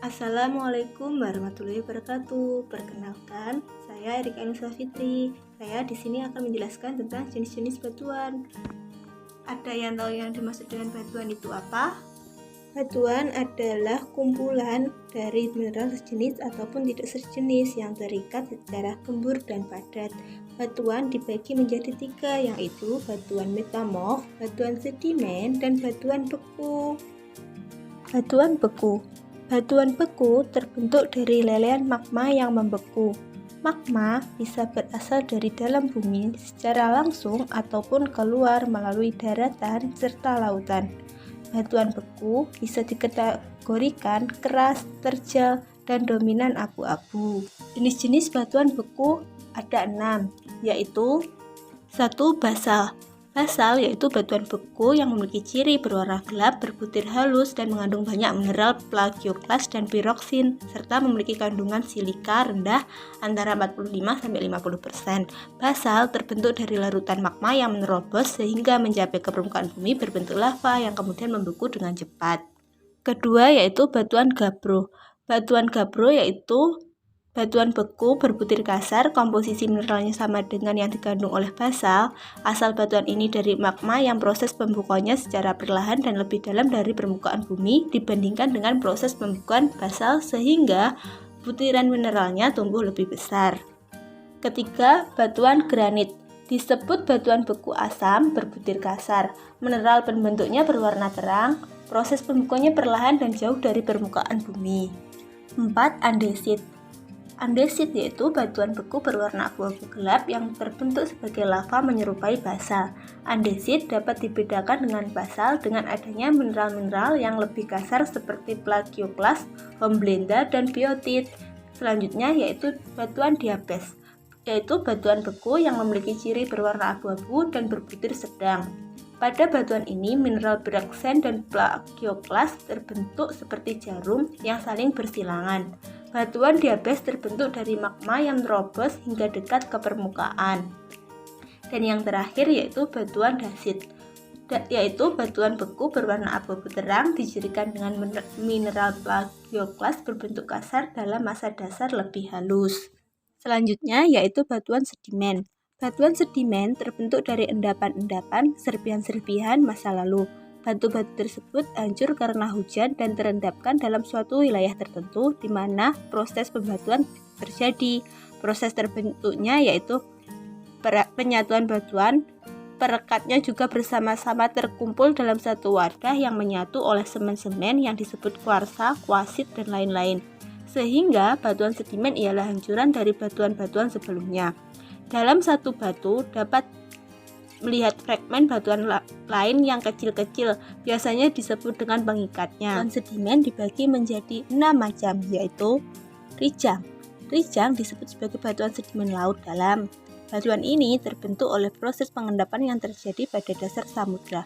Assalamualaikum warahmatullahi wabarakatuh. Perkenalkan, saya Erika Anissa Fitri. Saya di sini akan menjelaskan tentang jenis-jenis batuan. Ada yang tahu yang dimaksud dengan batuan itu apa? Batuan adalah kumpulan dari mineral sejenis ataupun tidak sejenis yang terikat secara gembur dan padat. Batuan dibagi menjadi 3, yaitu batuan metamorf, batuan sedimen, dan batuan beku. Batuan beku terbentuk dari lelehan magma yang membeku. Magma bisa berasal dari dalam bumi secara langsung ataupun keluar melalui daratan serta lautan. Batuan beku bisa dikategorikan keras, terjal, dan dominan abu-abu. Jenis-jenis batuan beku ada 6, yaitu 1. Basal. Basal yaitu batuan beku yang memiliki ciri berwarna gelap, berbutir halus, dan mengandung banyak mineral plagioklas dan piroksin, serta memiliki kandungan silika rendah antara 45-50%. Basal terbentuk dari larutan magma yang menerobos sehingga mencapai ke permukaan bumi berbentuk lava yang kemudian membeku dengan cepat. Kedua yaitu batuan gabbro. Batuan gabbro yaitu batuan beku berbutir kasar, komposisi mineralnya sama dengan yang dikandung oleh basal. Asal batuan ini dari magma yang proses pembekuannya secara perlahan dan lebih dalam dari permukaan bumi dibandingkan dengan proses pembekuan basal sehingga butiran mineralnya tumbuh lebih besar. Ketiga, batuan granit. Disebut batuan beku asam berbutir kasar. Mineral pembentuknya berwarna terang, proses pembekuannya perlahan dan jauh dari permukaan bumi. 4. Andesit. Andesit yaitu batuan beku berwarna abu-abu gelap yang terbentuk sebagai lava menyerupai basal. Andesit dapat dibedakan dengan basal dengan adanya mineral-mineral yang lebih kasar seperti plagioklas, hornblenda, dan biotit. Selanjutnya yaitu batuan diabes, yaitu batuan beku yang memiliki ciri berwarna abu-abu dan berbutir sedang. Pada batuan ini, mineral piroksen dan plagioklas terbentuk seperti jarum yang saling bersilangan. Batuan diabes terbentuk dari magma yang terobos hingga dekat ke permukaan. Dan yang terakhir yaitu batuan dasit, yaitu batuan beku berwarna abu-abu terang dicirikan dengan mineral plagioklas berbentuk kasar dalam massa dasar lebih halus. Selanjutnya yaitu batuan sedimen. Batuan sedimen terbentuk dari endapan-endapan, serpihan-serpihan masa lalu. Batu-batu tersebut hancur karena hujan dan terendapkan dalam suatu wilayah tertentu di mana proses pembatuan terjadi. Proses terbentuknya yaitu penyatuan batuan. Perekatnya juga bersama-sama terkumpul dalam satu wadah yang menyatu oleh semen-semen yang disebut kuarsa, kuasit, dan lain-lain. Sehingga batuan sedimen ialah hancuran dari batuan-batuan sebelumnya. Dalam satu batu dapat melihat fragmen batuan lain yang kecil-kecil, biasanya disebut dengan pengikatnya. Batuan sedimen dibagi menjadi 6 macam, yaitu rijang. Rijang disebut sebagai batuan sedimen laut dalam. Batuan ini terbentuk oleh proses pengendapan yang terjadi pada dasar samudra.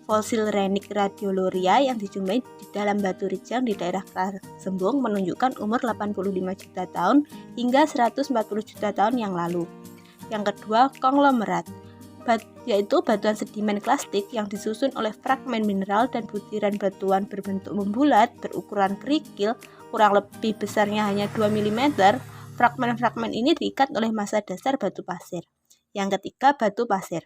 Fosil renik radioloria yang dijumpai di dalam batu rijang di daerah Karsembung menunjukkan umur 85 juta tahun hingga 140 juta tahun yang lalu. Yang kedua, konglomerat, yaitu batuan sedimen klastik yang disusun oleh fragmen mineral dan butiran batuan berbentuk membulat berukuran kerikil, kurang lebih besarnya hanya 2 mm. Fragmen-fragmen ini diikat oleh massa dasar batu pasir. Yang ketiga, batu pasir,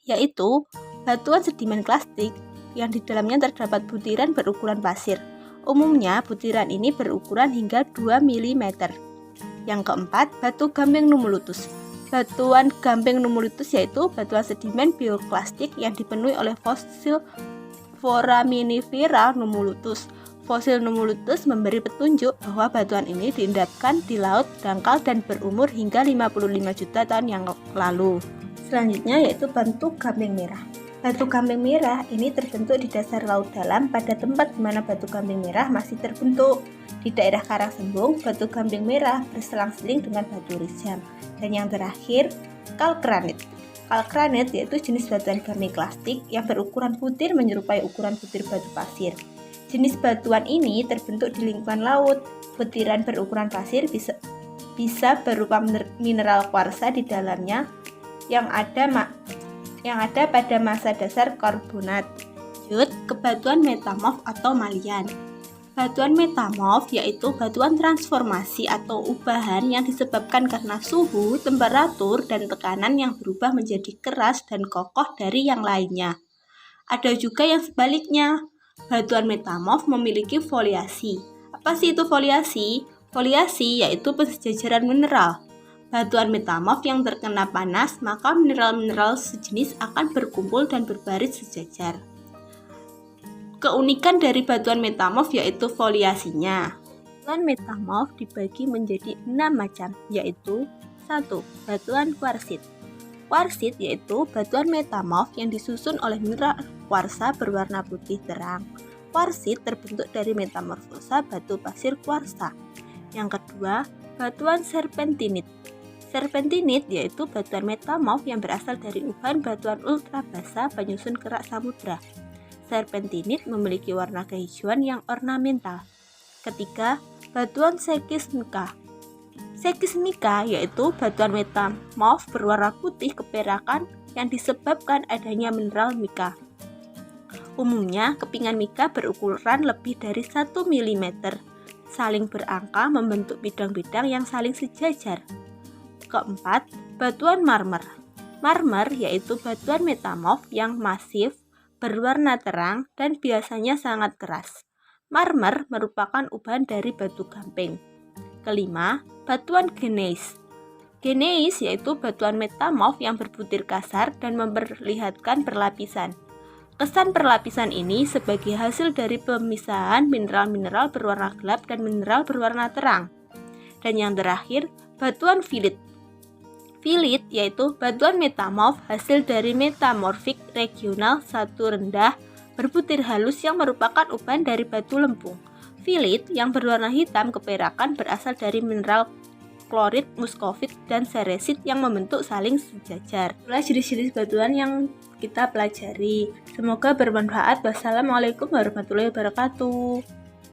yaitu batuan sedimen klastik yang di dalamnya terdapat butiran berukuran pasir. Umumnya butiran ini berukuran hingga 2 mm. Yang keempat, batu gamping numulutus. Batuan gamping numulutus yaitu batuan sedimen bioklastik yang dipenuhi oleh fosil Foraminifera numulutus. Fosil numulutus memberi petunjuk bahwa batuan ini diendapkan di laut dangkal dan berumur hingga 55 juta tahun yang lalu. Selanjutnya yaitu batu gamping merah. Batu gamping merah ini terbentuk di dasar laut dalam pada tempat di mana batu gamping merah masih terbentuk. Di daerah Karangasembung, batu gamping merah berselang-seling dengan batu rijang. Dan yang terakhir, kalkgranit. Kalkgranit yaitu jenis batuan gamping klastik yang berukuran butir menyerupai ukuran butir batu pasir. Jenis batuan ini terbentuk di lingkungan laut. Butiran berukuran pasir bisa berupa mineral kuarsa di dalamnya yang ada pada massa dasar karbonat. Lanjut ke batuan metamorf atau malian. Batuan metamorf yaitu batuan transformasi atau ubahan yang disebabkan karena suhu, temperatur, dan tekanan yang berubah menjadi keras dan kokoh dari yang lainnya. Ada juga yang sebaliknya. Batuan metamorf memiliki foliasi. Apa sih itu foliasi? Foliasi yaitu pensejajaran mineral. Batuan metamorf yang terkena panas, maka mineral-mineral sejenis akan berkumpul dan berbaris sejajar. Keunikan dari batuan metamorf yaitu foliasinya. Batuan metamorf dibagi menjadi 6 macam, yaitu 1. Batuan kuarsit. Kuarsit yaitu batuan metamorf yang disusun oleh mineral kuarsa berwarna putih terang. Kuarsit terbentuk dari metamorfosa batu pasir kuarsa. Yang kedua, batuan serpentinit. Serpentinit yaitu batuan metamorf yang berasal dari ubahan batuan ultrabasa penyusun kerak samudra. Serpentinit memiliki warna kehijauan yang ornamental. Ketiga, batuan sekismika. Sekismika yaitu batuan metamorf berwarna putih keperakan yang disebabkan adanya mineral mika. Umumnya, kepingan mika berukuran lebih dari 1 mm, saling berangka membentuk bidang-bidang yang saling sejajar. Keempat, batuan marmer. Marmer yaitu batuan metamorf yang masif, berwarna terang, dan biasanya sangat keras. Marmer merupakan ubahan dari batu gamping. Kelima, batuan gneis. Gneis yaitu batuan metamorf yang berbutir kasar dan memperlihatkan perlapisan. Kesan perlapisan ini sebagai hasil dari pemisahan mineral-mineral berwarna gelap dan mineral berwarna terang. Dan yang terakhir, batuan filit. Filit yaitu batuan metamorf hasil dari metamorfik regional satu rendah berbutir halus yang merupakan ubahan dari batu lempung. Filit yang berwarna hitam keperakan berasal dari mineral klorit, muskovit, dan seresit yang membentuk saling sejajar. Itulah jenis-jenis batuan yang kita pelajari. Semoga bermanfaat. Wassalamualaikum warahmatullahi wabarakatuh.